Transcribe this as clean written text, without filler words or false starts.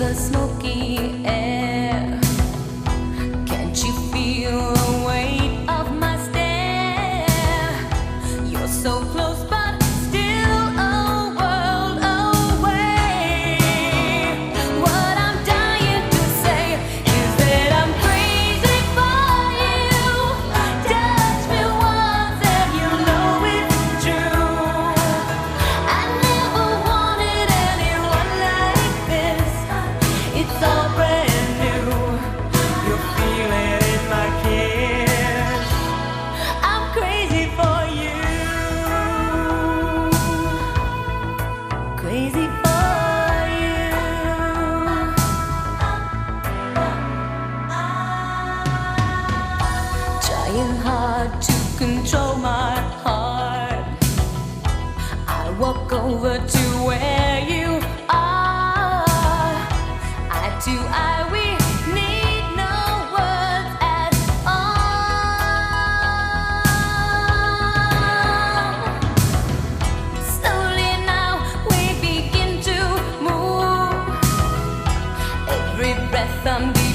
the smoky air. Can't you feel the weight of my stare? You're so close but still a world away. What I'm dying to say is that I'm crazy for you. Touch me once and you know it's true. I never wanted anyone like this. It's all brand new. You're feeling in my kiss. I'm crazy for you. Crazy for you. Trying hard to control my heart. I walk over to where you are. Eye to eye, we need no words at all. Slowly now we begin to move. Every breath I'm deep